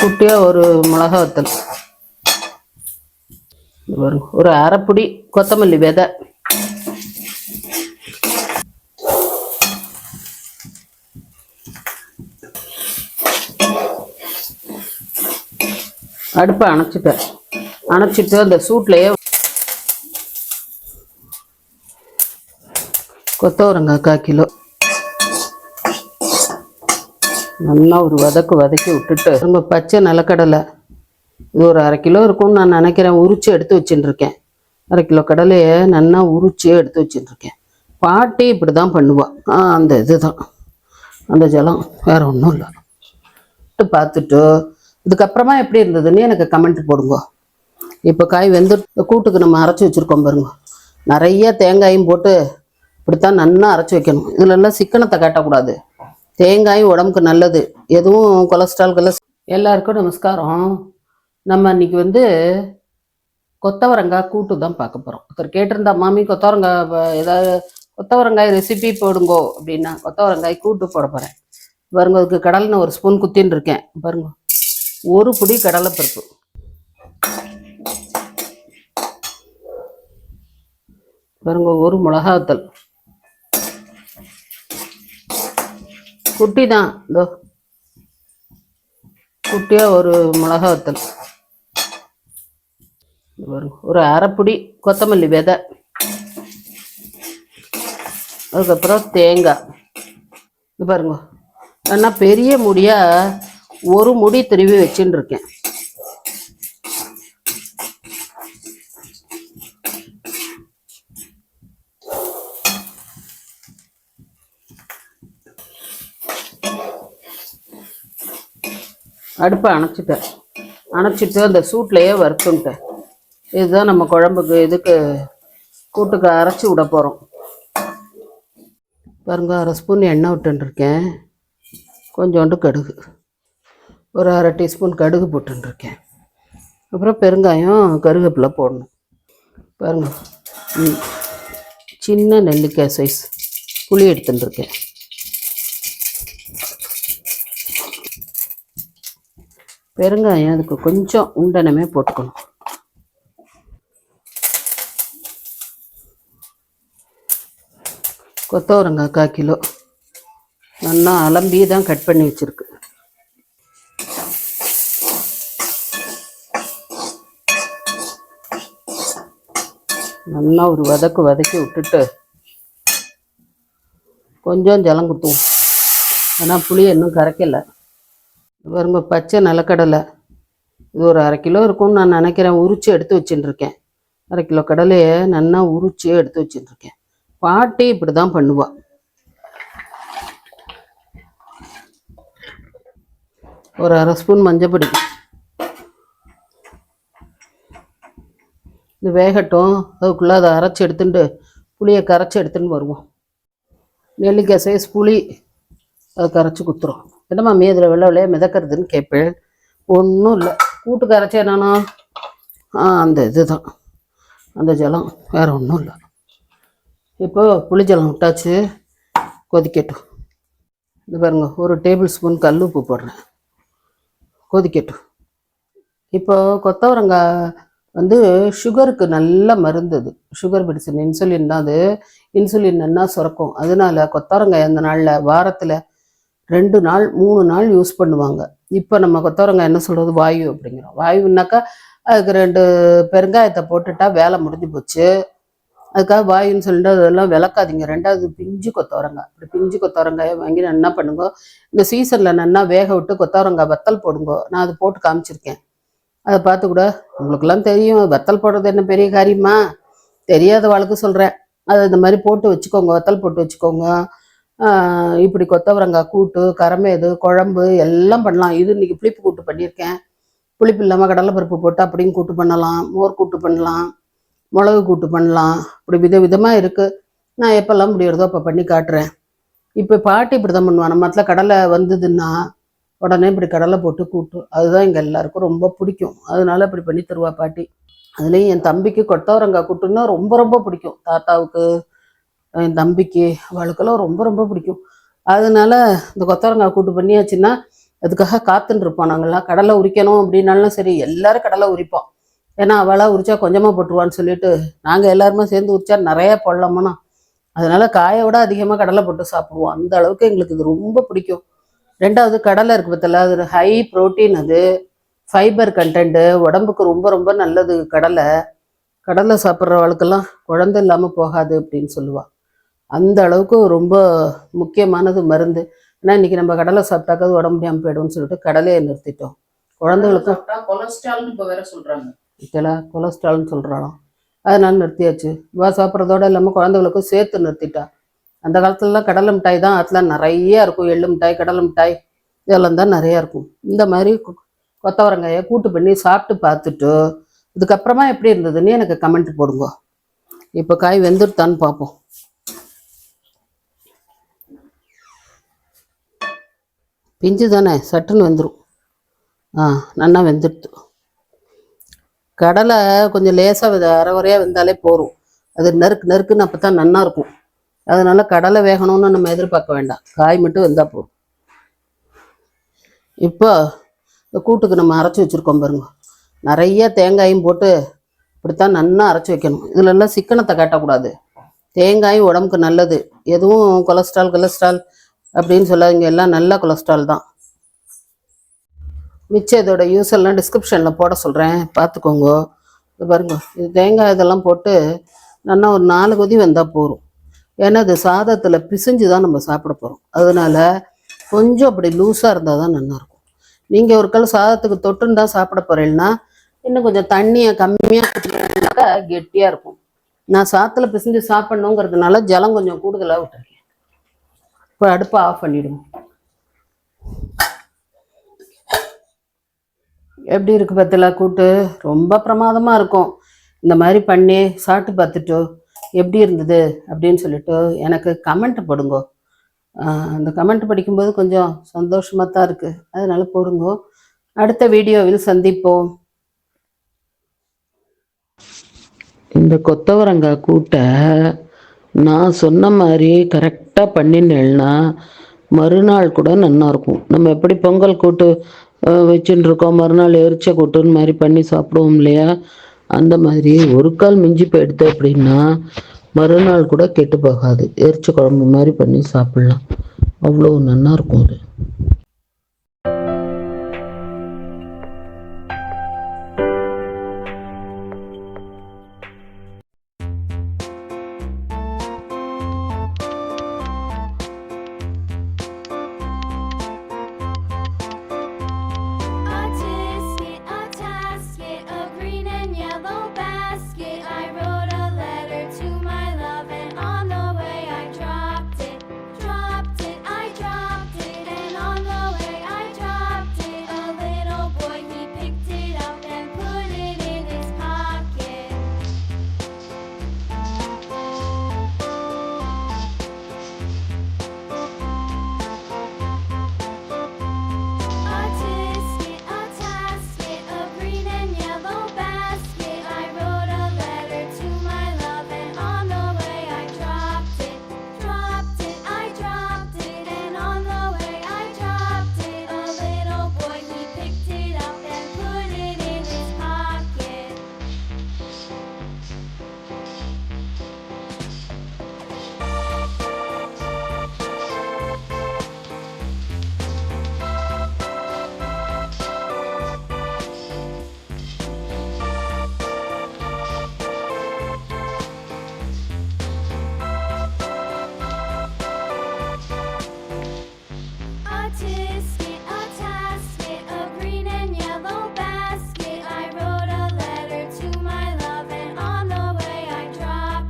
குட்டியாக ஒரு மிளகா வத்தல், ஒரு அரைப்புடி கொத்தமல்லி விதை, அடுப்பை அணைச்சிட்டு அந்த சூட்லேயே கொத்தவரங்காய் 1/4 கிலோ நல்லா ஒரு வதக்கி விட்டுட்டு நம்ம பச்சை நிலக்கடலை, இது ஒரு 1/2 கிலோ இருக்கும்னு நான் நினைக்கிறேன். உரிச்சு எடுத்து வச்சுட்டுருக்கேன். 1/2 கிலோ கடலையை நல்லா உரிச்சியே எடுத்து வச்சுட்டுருக்கேன். பாட்டி இப்படி தான் பண்ணுவாள். அந்த இதுதான் அந்த ஜலம், வேறு ஒன்றும் இல்லை. பார்த்துட்டு இதுக்கப்புறமா எப்படி இருந்ததுன்னு எனக்கு கமெண்ட் போடுங்க. இப்போ காய் வெந்து கூட்டுக்கு நம்ம அரைச்சி வச்சுருக்கோம் பாருங்க. நிறைய தேங்காயும் போட்டு இப்படித்தான் நல்லா அரைச்சி வைக்கணும். இதுலெல்லாம் சிக்கனத்தை காட்டக்கூடாது. தேங்காயும் உடம்புக்கு நல்லது, எதுவும் கொலஸ்ட்ரால் எல்லாருக்கும் நமஸ்காரம். நம்ம இன்னைக்கு கொத்தவரங்காய் கூட்டு தான் பார்க்க போகிறோம். ஒருத்தர் கேட்டிருந்தா, மாமி கொத்தவரங்காய் ஏதாவது கொத்தவரங்காய் ரெசிபி போடுங்கோ அப்படின்னா கொத்தவரங்காய் கூட்டு போட போகிறேன். பாருங்க, அதுக்கு கடலை ஒரு ஸ்பூன் குத்தின்னு இருக்கேன். பாருங்க, ஒரு புடி கடலைப்பருப்பு, பாருங்க, ஒரு மிளகாத்தல் குட்டி தான், இதோ குட்டியாக ஒரு மிளகாத்தல், ஒரு அரைப்புடி கொத்தமல்லி விதை, அதுக்கப்புறம் தேங்காய். இது பாருங்க, நான் பெரிய முடியா ஒரு முடி திருவி வச்சுன்னு இருக்கேன். அடுப்பை அணைச்சிட்டு அந்த சூட்லேயே வறுத்துன்ட்டேன். இதுதான் நம்ம குழம்புக்கு இதுக்கு கூட்டுக்கு அரைச்சி விட போகிறோம். பாருங்க, 1/2 ஸ்பூன் எண்ணெய் விட்டுருக்கேன். கொஞ்சோண்டு கடுகு, ஒரு 1/2 டீஸ்பூன் கடுகு போட்டுருக்கேன். அப்புறம் பெருங்காயம், கருவேப்பிலை போடணும். பாருங்க, சின்ன நெல்லிக்காய் சைஸ் புளி எடுத்துட்டுருக்கேன். பெருங்காயம் அதுக்கு கொஞ்சம் உண்டனமே போட்டுக்கணும். கொத்தவரங்காய் 1/4 கிலோ நல்லா அலம்பி தான் கட் பண்ணி வச்சுருக்கு. நல்லா ஒரு வதக்கி விட்டுட்டு கொஞ்சம் ஜலம் குத்துவோம். ஏன்னா புளி இன்னும் கரைக்கலை. பாருங்க, பச்சை நிலக்கடலை, இது ஒரு 1/2 கிலோ இருக்கும்னு நான் நினைக்கிறேன். உரிச்சு எடுத்து வச்சுட்டுருக்கேன். 1/2 கிலோ கடலையை நல்லா உரிச்சியே எடுத்து வச்சுட்டுருக்கேன். பாட்டி இப்படி தான் பண்ணுவாள். ஒரு 1/2 ஸ்பூன் மஞ்சப்பொடி, இது வேகட்டும். அதுக்குள்ளே அதை அரைச்சி எடுத்துட்டு புளியை கரைச்சி எடுத்துன்னு வருவோம். நெல்லிக்காய் சைஸ் புளி அதை கரைச்சி குத்துறோம். என்னம்மா மீதில் வெள்ளையே மிதக்கிறதுன்னு கேட்பேன். ஒன்றும் இல்லை, கூட்டு கரைச்சி என்னன்னா அந்த இதுதான் அந்த ஜலம், வேறு ஒன்றும் இல்லை. இப்போ புளி ஜலம் விட்டாச்சு, கொதிக்கட்டும். இது பாருங்க, ஒரு டேபிள் ஸ்பூன் கல் உப்பு போடுறேன், கொதிக்கட்டும். இப்போ கொத்தவரங்காய் சுகருக்கு நல்ல மருந்து. அது சுகர் மெடிசன், இன்சுலின் தான் அது. இன்சுலின் நல்லா சுரக்கும். அதனால கொத்தவரங்காய் அந்த நாளில் வாரத்தில் 2 நாள் 3 நாள் யூஸ் பண்ணுவாங்க. இப்போ நம்ம கொத்தவரங்காய் என்ன சொல்கிறது, வாயு அப்படிங்கிறோம். வாயுன்னாக்கா அதுக்கு 2 பெருங்காயத்தை போட்டுட்டா வேலை முடிஞ்சு போச்சு. அதுக்காக வாயுன்னு சொல்லிட்டு அதெல்லாம் விளக்காதீங்க. 2வது பிஞ்சு கொத்தவரங்காய், இப்படி பிஞ்சு கொத்தவரங்காயை வாங்கி என்ன பண்ணுங்க, இந்த சீசனில் நல்லா வேக விட்டு கொத்தவரங்காய் வத்தல் போடுங்க. நான் அது போட்டு காமிச்சிருக்கேன். அதை பார்த்து கூட உங்களுக்கெல்லாம் தெரியும், வத்தல் போடுறது என்ன பெரிய காரியமா, தெரியாத வாழ்க்கை சொல்கிறேன். அதை இந்த மாதிரி போட்டு வச்சுக்கோங்க, வத்தல் போட்டு வச்சுக்கோங்க. இப்படி கொத்தவரங்காய் கூட்டு, கரமேது, குழம்பு எல்லாம் பண்ணலாம். இது இன்னைக்கு புளிப்பு கூட்டு பண்ணியிருக்கேன். புளிப்பு இல்லாமல் கடலைப்பருப்பு போட்டு அப்படியும் கூட்டு பண்ணலாம், மோர் கூட்டு பண்ணலாம், மிளகு கூட்டு பண்ணலாம். இப்படி விதவிதமாக இருக்குது. நான் எப்போல்லாம் முடியறதோ அப்போ பண்ணி காட்டுறேன். இப்போ பாட்டி இப்படி தான் பண்ணுவான். நம்ம இடத்துல கடலை வந்ததுன்னா உடனே இப்படி கடலை போட்டு கூட்டு, அதுதான் எங்கள் எல்லாருக்கும் ரொம்ப பிடிக்கும். அதனால இப்படி பண்ணி தருவா பாட்டி. அதுலேயும் என் தம்பிக்கு கொத்தவரங்காய் கூட்டுன்னா ரொம்ப ரொம்ப பிடிக்கும். தாத்தாவுக்கு, என் தம்பிக்கு, அவளுக்கெல்லாம் ரொம்ப ரொம்ப பிடிக்கும். அதனால இந்த கொத்தவரங்காய் கூட்டு பண்ணியாச்சுன்னா அதுக்காக காத்துன்னு இருப்போம் நாங்கள்லாம். கடலை உரிக்கணும் அப்படின்னாலும் சரி எல்லாரும் கடலை உரிப்போம். ஏன்னா அவளாக உரிச்சா கொஞ்சமாக போட்டுருவான்னு சொல்லிட்டு நாங்கள் எல்லாருமே சேர்ந்து உரிச்சா நிறையா போடலாமாண்ணா. அதனால காயை விட அதிகமாக கடலை போட்டு சாப்பிடுவோம். அந்த அளவுக்கு எங்களுக்கு இது ரொம்ப பிடிக்கும். ரெண்டாவது கடலை இருக்குது பார்த்தல, அது ஹை ப்ரோட்டீன், அது ஃபைபர் கண்டென்ட்டு, உடம்புக்கு ரொம்ப ரொம்ப நல்லது கடலை. கடலை சாப்பிட்றவளுக்கெல்லாம் குழந்தை இல்லாமல் போகாது அப்படின்னு சொல்லுவாள். அந்த அளவுக்கு ரொம்ப முக்கியமானது மருந்து. ஏன்னா இன்றைக்கி நம்ம கடலை சாப்பிட்டாக்காது உடம்பு முடியாமல் போய்டும்னு சொல்லிட்டு கடலையை நிறுத்திட்டோம். குழந்தைகளுக்கும் கொலஸ்ட்ரால்னு இப்போ வேற சொல்கிறாங்க. கொலஸ்ட்ரால்னு சொல்கிறாலும் அதனால நிறுத்தியாச்சு. வா சாப்பிட்றதோடு இல்லாமல் குழந்தைகளுக்கும் சேர்த்து நிறுத்திட்டா. அந்த காலத்துலலாம் கடலை மிட்டாய் தான் அதில் நிறையா இருக்கும். எள்ளு மிட்டாய், கடலை மிட்டாய் இதெல்லாம் தான் நிறையா இருக்கும். இந்த மாதிரி கொத்தவரங்காயை கூட்டு பண்ணி சாப்பிட்டு பார்த்துட்டு இதுக்கப்புறமா எப்படி இருந்ததுன்னு எனக்கு கமெண்ட் போடுங்க. இப்போ காய் வெந்துடுத்தான்னு பார்ப்போம். பிஞ்சு தானே, சட்டுன்னு வெந்துடும். நல்லா வெந்துடுது. கடலை கொஞ்சம் லேசாக அரைவரையாக வெந்தாலே போகும். அது நறுக்குன்னு அப்போ தான் நல்லா இருக்கும். அதனால கடலை வேகணும்னு நம்ம எதிர்பார்க்க வேண்டாம், காய் மட்டும் வெந்தால் போதும். இப்போ இந்த கூட்டுக்கு நம்ம அரைச்சி வச்சுருக்கோம் பாருங்க. நிறைய தேங்காயும் போட்டு இப்படித்தான் நல்லா அரைச்சி வைக்கணும். இதுலெல்லாம் சிக்கனத்தை காட்டக்கூடாது. தேங்காயும் உடம்புக்கு நல்லது. எதுவும் கொலஸ்ட்ரால் அப்படின்னு சொல்லாதீங்க, எல்லாம் நல்ல கொலஸ்ட்ரால் தான். மிச்சம் இதோட யூஸ் எல்லாம் டிஸ்கிரிப்ஷனில் போட சொல்கிறேன், பார்த்துக்கோங்க. இது பாருங்க, இது தேங்காய் இதெல்லாம் போட்டு நல்லா ஒரு 4 கொதி வந்தால் போதும். ஏன்னா அது சாதத்தில் பிசைஞ்சு தான் நம்ம சாப்பிட போகிறோம். அதனால கொஞ்சம் அப்படி லூஸாக இருந்தால் தான் நல்லாயிருக்கும். நீங்கள் ஒரு கல் சாதத்துக்கு தொட்டுன்னு தான் சாப்பிட போகிறீங்கன்னா இன்னும் கொஞ்சம் தண்ணியை கம்மியாக குடிச்சிங்கனாக்கா கெட்டியாக இருக்கும். நான் சாதத்தில் பிசைஞ்சு சாப்பிட்ணுங்கிறதுனால ஜலம் கொஞ்சம் கூடுதலாக விட்டுருக்கேன். இப்போ அடுப்பை ஆஃப் பண்ணிவிடுவோம். எப்படி இருக்குது பார்த்தல கூட்டு? ரொம்ப பிரமாதமாக இருக்கும். இந்த மாதிரி பண்ணி சாப்பிட்டு பார்த்துட்டு எப்படி இருந்தது அப்படின்னு சொல்லிட்டு எனக்கு கமெண்ட் போடுங்க. அந்த கமெண்ட் படிக்கும்போது கொஞ்சம் சந்தோஷமாக தான் இருக்குது. அதனால போடுங்க. அடுத்த வீடியோவில் சந்திப்போம். இந்த கொத்தவரங்காய் கூட்டை நான் சொன்ன மாதிரி கரெக்டாக பண்ணினேன்னா மறுநாள் கூட நல்லாயிருக்கும். நம்ம எப்படி பொங்கல் கூட்டு வச்சுட்டு இருக்கோம், மறுநாள் எரிச்ச கூட்டுன்னு மாதிரி பண்ணி சாப்பிடுவோம் இல்லையா? அந்த மாதிரி ஒரு கால் மிஞ்சி போயிடுது அப்படின்னா மறுநாள் கூட கெட்டு போகாது. எரிச்ச குழம்பு மாதிரி பண்ணி சாப்பிட்லாம். அவ்வளோ நல்லா இருக்கும் அது.